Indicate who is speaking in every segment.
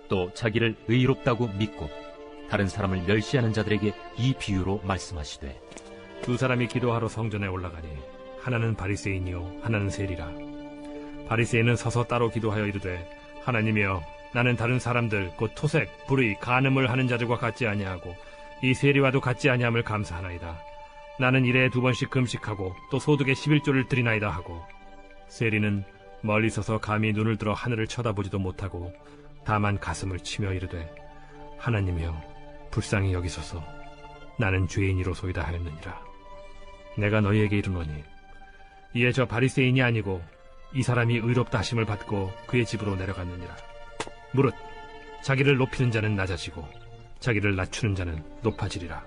Speaker 1: 또 자기를 의롭다고 믿고 다른 사람을 멸시하는 자들에게 이 비유로 말씀하시되
Speaker 2: 두 사람이 기도하러 성전에 올라가니 하나는 바리새인이요 하나는 세리라. 바리새인은 서서 따로 기도하여 이르되 하나님이여 나는 다른 사람들 곧 토색, 불의, 간음을 하는 자들과 같지 아니하고 이 세리와도 같지 아니함을 감사하나이다. 나는 일에 2번씩 금식하고 또 소득의 11조를 드리나이다 하고 세리는 멀리 서서 감히 눈을 들어 하늘을 쳐다보지도 못하고 다만 가슴을 치며 이르되 하나님이여 불쌍히 여기소서 나는 죄인이로소이다 하였느니라. 내가 너희에게 이르노니 이에 저 바리새인이 아니고 이 사람이 의롭다 하심을 받고 그의 집으로 내려갔느니라. 무릇 자기를 높이는 자는 낮아지고 자기를 낮추는 자는 높아지리라.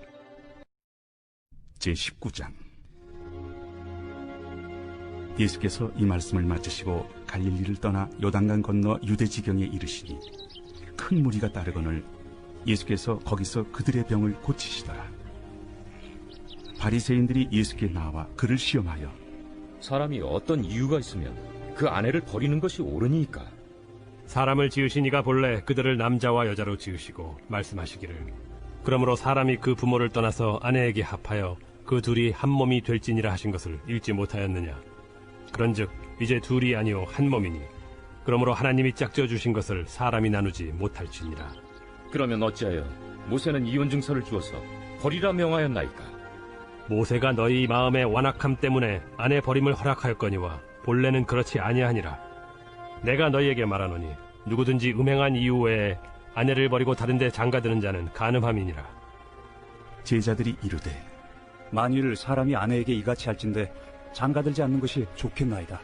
Speaker 3: 제19장. 예수께서 이 말씀을 마치시고 갈릴리를 떠나 요단강 건너 유대지경에 이르시니 큰 무리가 따르거늘 예수께서 거기서 그들의 병을 고치시더라. 바리새인들이 예수께 나와 그를 시험하여
Speaker 4: 사람이 어떤 이유가 있으면 그 아내를 버리는 것이 옳으니까?
Speaker 2: 사람을 지으신 이가 본래 그들을 남자와 여자로 지으시고 말씀하시기를 그러므로 사람이 그 부모를 떠나서 아내에게 합하여 그 둘이 한 몸이 될지니라 하신 것을 읽지 못하였느냐. 그런즉 이제 둘이 아니요 한 몸이니 그러므로 하나님이 짝지어 주신 것을 사람이 나누지 못할지니라.
Speaker 4: 그러면 어찌하여 모세는 이혼 증서를 주어서 버리라 명하였나이까?
Speaker 2: 모세가 너희 마음의 완악함 때문에 아내 버림을 허락하였거니와 본래는 그렇지 아니하니라. 내가 너희에게 말하노니 누구든지 음행한 이유 외에 아내를 버리고 다른 데 장가드는 자는 간음함이니라.
Speaker 3: 제자들이 이르되
Speaker 5: 만일 사람이 아내에게 이같이 할진대 장가들지 않는 것이 좋겠나이다.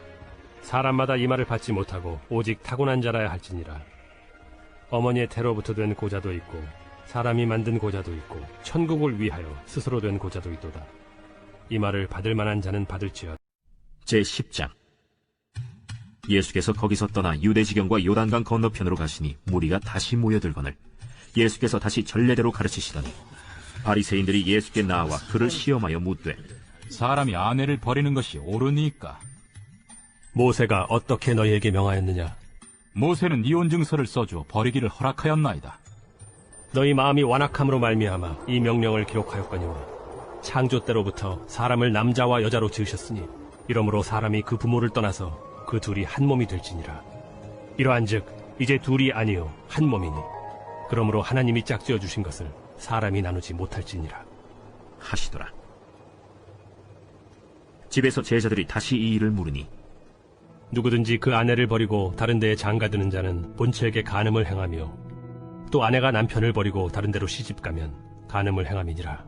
Speaker 2: 사람마다 이 말을 받지 못하고 오직 타고난 자라야 할지니라. 어머니의 태로부터 된 고자도 있고 사람이 만든 고자도 있고 천국을 위하여 스스로 된 고자도 있도다. 이 말을 받을 만한 자는 받을지어다.
Speaker 1: 제10장. 예수께서 거기서 떠나 유대지경과 요단강 건너편으로 가시니 무리가 다시 모여들거늘 예수께서 다시 전례대로 가르치시더니 바리새인들이 예수께 나와 그를 시험하여 묻되
Speaker 6: 사람이 아내를 버리는 것이 옳으니까?
Speaker 2: 모세가 어떻게 너희에게 명하였느냐?
Speaker 6: 모세는 이혼 증서를 써주어 버리기를 허락하였나이다.
Speaker 2: 너희 마음이 완악함으로 말미암아 이 명령을 기록하였거니와 창조 때로부터 사람을 남자와 여자로 지으셨으니 이러므로 사람이 그 부모를 떠나서 그 둘이 한 몸이 될지니라. 이러한즉 이제 둘이 아니요 한 몸이니 그러므로 하나님이 짝지어 주신 것을 사람이 나누지 못할지니라
Speaker 1: 하시더라. 집에서 제자들이 다시 이 일을 물으니
Speaker 2: 누구든지 그 아내를 버리고 다른 데에 장가드는 자는 본처에게 간음을 행하며 또 아내가 남편을 버리고 다른 데로 시집가면 간음을 행함이니라.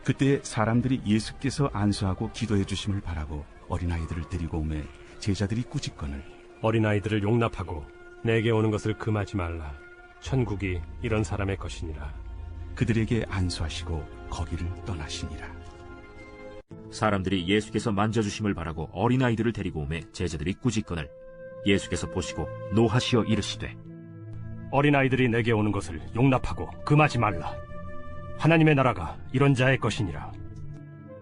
Speaker 3: 그때 사람들이 예수께서 안수하고 기도해 주심을 바라고 어린아이들을 데리고 오매 제자들이 꾸짖거늘
Speaker 2: 어린아이들을 용납하고 내게 오는 것을 금하지 말라. 천국이 이런 사람의 것이니라.
Speaker 3: 그들에게 안수하시고 거기를 떠나시니라.
Speaker 1: 사람들이 예수께서 만져주심을 바라고 어린아이들을 데리고 오매 제자들이 꾸짖거늘 예수께서 보시고 노하시어 이르시되
Speaker 2: 어린아이들이 내게 오는 것을 용납하고 금하지 말라. 하나님의 나라가 이런 자의 것이니라.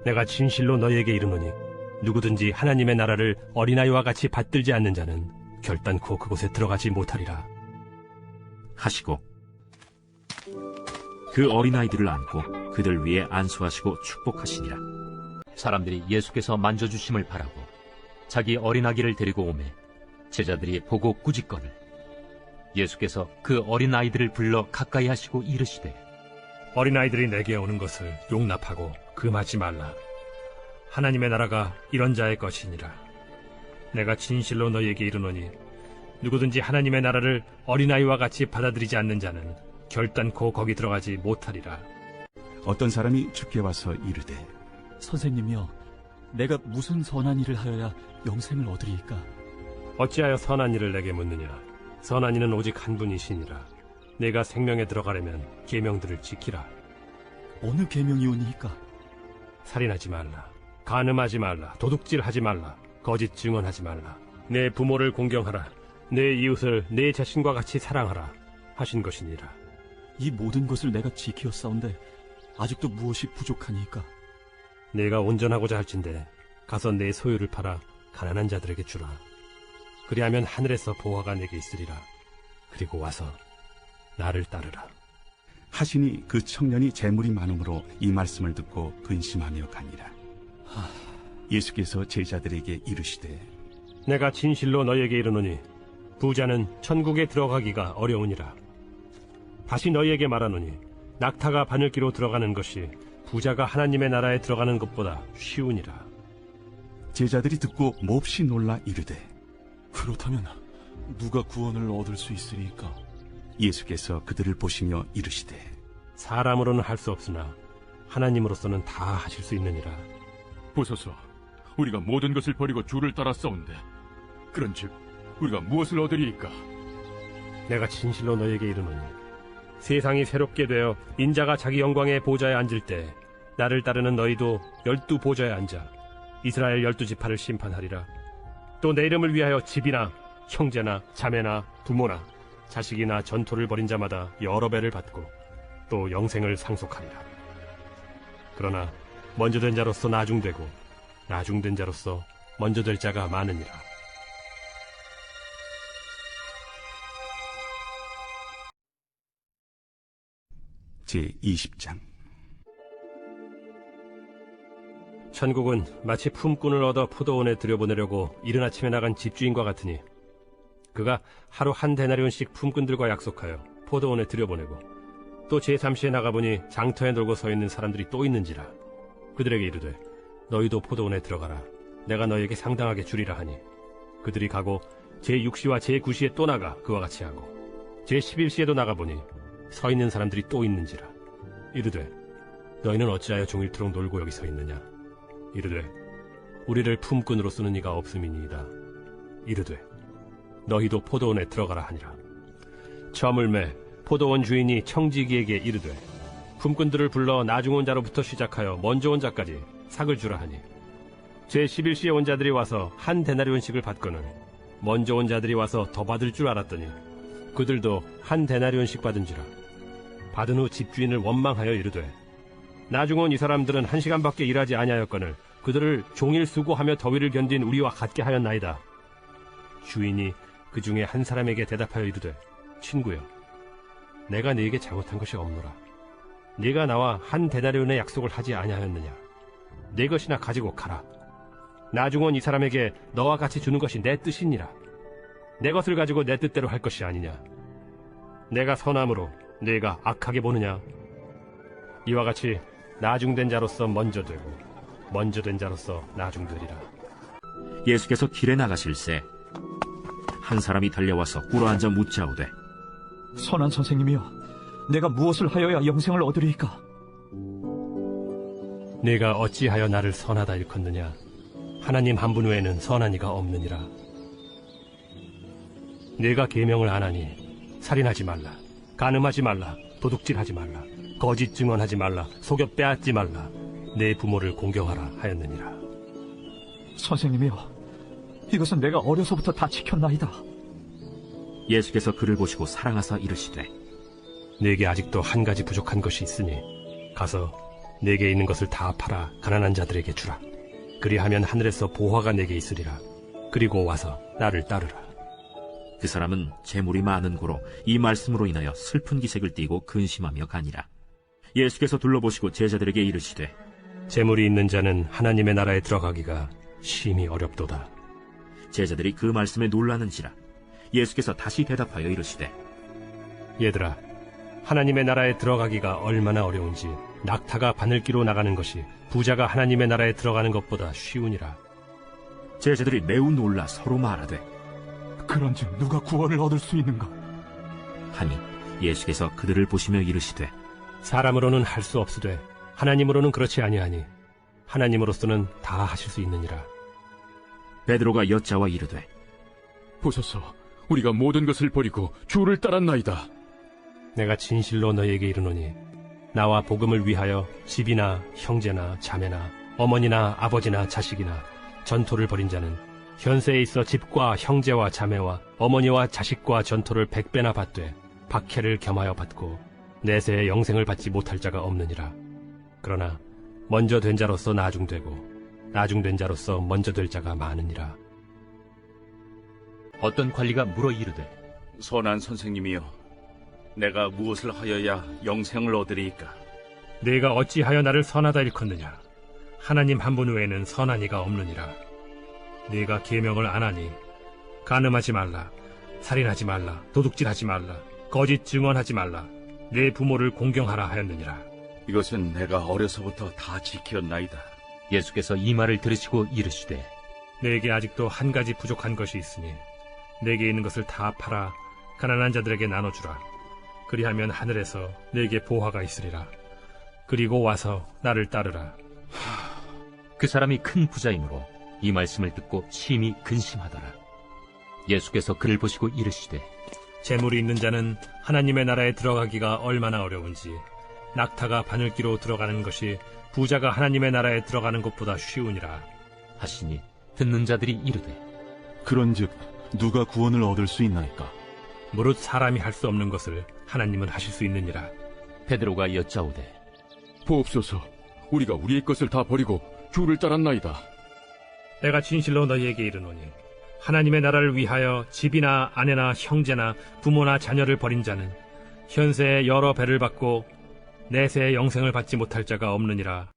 Speaker 2: 내가 진실로 너희에게 이르노니 누구든지 하나님의 나라를 어린아이와 같이 받들지 않는 자는 결단코 그곳에 들어가지 못하리라
Speaker 1: 하시고 그 어린아이들을 안고 그들 위에 안수하시고 축복하시니라. 사람들이 예수께서 만져주심을 바라고 자기 어린아기를 데리고 오매 제자들이 보고 꾸짖거늘 예수께서 그 어린아이들을 불러 가까이 하시고 이르시되
Speaker 2: 어린아이들이 내게 오는 것을 용납하고 금하지 말라. 하나님의 나라가 이런 자의 것이니라. 내가 진실로 너희에게 이르노니 누구든지 하나님의 나라를 어린아이와 같이 받아들이지 않는 자는 결단코 거기 들어가지 못하리라.
Speaker 3: 어떤 사람이 주께 와서 이르되
Speaker 5: 선생님이여, 내가 무슨 선한 일을 하여야 영생을 얻으리이까?
Speaker 2: 어찌하여 선한 일을 내게 묻느냐? 선한 이는 오직 한 분이시니라. 내가 생명에 들어가려면 계명들을 지키라.
Speaker 5: 어느 계명이오니이까?
Speaker 2: 살인하지 말라. 간음하지 말라. 도둑질하지 말라. 거짓 증언하지 말라. 내 부모를 공경하라. 내 이웃을 내 자신과 같이 사랑하라 하신 것이니라.
Speaker 5: 이 모든 것을 내가 지키었사온데 아직도 무엇이 부족하니이까?
Speaker 2: 내가 온전하고자 할진대 가서 내 소유를 팔아 가난한 자들에게 주라. 그리하면 하늘에서 보화가 내게 있으리라. 그리고 와서 나를 따르라.
Speaker 3: 하시니 그 청년이 재물이 많음으로 이 말씀을 듣고 근심하며 가니라. 예수께서 제자들에게 이르시되
Speaker 2: 내가 진실로 너희에게 이르노니 부자는 천국에 들어가기가 어려우니라. 다시 너희에게 말하노니 낙타가 바늘기로 들어가는 것이 부자가 하나님의 나라에 들어가는 것보다 쉬우니라.
Speaker 3: 제자들이 듣고 몹시 놀라 이르되
Speaker 5: 그렇다면 누가 구원을 얻을 수 있으리까?
Speaker 3: 예수께서 그들을 보시며 이르시되
Speaker 2: 사람으로는 할 수 없으나 하나님으로서는 다 하실 수 있느니라.
Speaker 6: 보소서, 우리가 모든 것을 버리고 주를 따랐사온데 그런즉 우리가 무엇을 얻으리이까?
Speaker 2: 내가 진실로 너희에게 이르노니 세상이 새롭게 되어 인자가 자기 영광의 보좌에 앉을 때 나를 따르는 너희도 12 보좌에 앉아 이스라엘 12지파를 심판하리라. 또 내 이름을 위하여 집이나 형제나 자매나 부모나 자식이나 전토를 벌인 자마다 여러 배를 받고 또 영생을 상속하리라. 그러나 먼저 된 자로서 나중되고 나중된 자로서 먼저 될 자가 많으니라.
Speaker 3: 제20장
Speaker 2: 천국은 마치 품꾼을 얻어 포도원에 들여보내려고 이른 아침에 나간 집주인과 같으니 그가 하루 한 데나리온씩 품꾼들과 약속하여 포도원에 들여보내고 또 제3시에 나가보니 장터에 놀고 서 있는 사람들이 또 있는지라. 그들에게 이르되 너희도 포도원에 들어가라. 내가 너희에게 상당하게 주리라 하니 그들이 가고 제6시와 제9시에 또 나가 그와 같이 하고 제11시에도 나가보니 서 있는 사람들이 또 있는지라. 이르되 너희는 어찌하여 종일토록 놀고 여기 서 있느냐. 이르되 우리를 품꾼으로 쓰는 이가 없음이니이다. 이르되 너희도 포도원에 들어가라 하니라. 저물매 포도원 주인이 청지기에게 이르되 품꾼들을 불러 나중 온 자로부터 시작하여 먼저 온 자까지 삭을 주라 하니 제11시에 온 자들이 와서 한 데나리온씩을 받거늘 먼저 온 자들이 와서 더 받을 줄 알았더니 그들도 한 데나리온씩 받은지라. 받은 후 집주인을 원망하여 이르되 나중 온 이 사람들은 1시간밖에 일하지 아니하였거늘 그들을 종일 수고하며 더위를 견딘 우리와 같게 하였나이다. 주인이 그 중에 한 사람에게 대답하여 이르되 친구여, 내가 네게 잘못한 것이 없노라. 네가 나와 한 데나리온의 약속을 하지 아니하였느냐. 네 것이나 가지고 가라. 나중 온 이 사람에게 너와 같이 주는 것이 내 뜻이니라. 내 것을 가지고 내 뜻대로 할 것이 아니냐. 내가 선함으로 네가 악하게 보느냐. 이와 같이 나중된 자로서 먼저 되고 먼저 된 자로서 나중되리라.
Speaker 1: 예수께서 길에 나가실새 한 사람이 달려와서 꿇어앉아 묻자오되
Speaker 5: 선한 선생님이여, 내가 무엇을 하여야 영생을 얻으리이까?
Speaker 2: 네가 어찌하여 나를 선하다 일컫느냐. 하나님 한 분 외에는 선한 이가 없느니라. 네가 계명을 안 하니 살인하지 말라, 간음하지 말라, 도둑질하지 말라, 거짓 증언하지 말라, 속여 빼앗지 말라, 내 부모를 공경하라 하였느니라.
Speaker 5: 선생님이여, 이것은 내가 어려서부터 다 지켰나이다.
Speaker 1: 예수께서 그를 보시고 사랑하사 이르시되
Speaker 2: 네게 아직도 한 가지 부족한 것이 있으니 가서 네게 있는 것을 다 팔아 가난한 자들에게 주라. 그리하면 하늘에서 보화가 네게 있으리라. 그리고 와서 나를 따르라.
Speaker 1: 그 사람은 재물이 많은 고로 이 말씀으로 인하여 슬픈 기색을 띠고 근심하며 가니라. 예수께서 둘러보시고 제자들에게 이르시되
Speaker 2: 재물이 있는 자는 하나님의 나라에 들어가기가 심히 어렵도다.
Speaker 1: 제자들이 그 말씀에 놀라는지라. 예수께서 다시 대답하여 이르시되
Speaker 2: 얘들아, 하나님의 나라에 들어가기가 얼마나 어려운지 낙타가 바늘기로 나가는 것이 부자가 하나님의 나라에 들어가는 것보다 쉬우니라.
Speaker 1: 제자들이 매우 놀라 서로 말하되
Speaker 5: 그런즉 누가 구원을 얻을 수 있는가?
Speaker 1: 하니 예수께서 그들을 보시며 이르시되
Speaker 2: 사람으로는 할 수 없으되 하나님으로는 그렇지 아니하니 하나님으로서는 다 하실 수 있느니라.
Speaker 1: 베드로가 여짜와 이르되
Speaker 6: 보소서, 우리가 모든 것을 버리고 주를 따랐나이다.
Speaker 2: 내가 진실로 너희에게 이르노니 나와 복음을 위하여 집이나 형제나 자매나 어머니나 아버지나 자식이나 전토를 벌인 자는 현세에 있어 집과 형제와 자매와 어머니와 자식과 전토를 100배나 받되 박해를 겸하여 받고 내세에 영생을 받지 못할 자가 없느니라. 그러나 먼저 된 자로서 나중되고 나중된 자로서 먼저 될 자가 많으니라.
Speaker 1: 어떤 관리가 물어 이르되
Speaker 7: 선한 선생님이여, 내가 무엇을 하여야 영생을 얻으리이까?
Speaker 2: 네가 어찌하여 나를 선하다 일컫느냐? 하나님 한 분 외에는 선한 이가 없느니라. 네가 계명을 안 하니 간음하지 말라, 살인하지 말라, 도둑질하지 말라, 거짓 증언하지 말라, 내 부모를 공경하라 하였느니라.
Speaker 7: 이것은 내가 어려서부터 다 지켰나이다.
Speaker 1: 예수께서 이 말을 들으시고 이르시되
Speaker 2: 내게 아직도 한 가지 부족한 것이 있으니 내게 있는 것을 다 팔아 가난한 자들에게 나눠주라. 그리하면 하늘에서 내게 보화가 있으리라. 그리고 와서 나를 따르라.
Speaker 1: 그 사람이 큰 부자이므로 이 말씀을 듣고 심히 근심하더라. 예수께서 그를 보시고 이르시되
Speaker 2: 재물이 있는 자는 하나님의 나라에 들어가기가 얼마나 어려운지 낙타가 바늘기로 들어가는 것이 부자가 하나님의 나라에 들어가는 것보다 쉬우니라
Speaker 1: 하시니 듣는 자들이 이르되
Speaker 8: 그런즉 누가 구원을 얻을 수 있나이까?
Speaker 2: 무릇 사람이 할 수 없는 것을 하나님은 하실 수 있느니라.
Speaker 1: 베드로가 여짜오되
Speaker 6: 보옵소서, 우리가 우리의 것을 다 버리고 주를 따랐나이다.
Speaker 2: 내가 진실로 너희에게 이르노니 하나님의 나라를 위하여 집이나 아내나 형제나 부모나 자녀를 버린 자는 현세에 여러 배를 받고 내세의 영생을 받지 못할 자가 없느니라.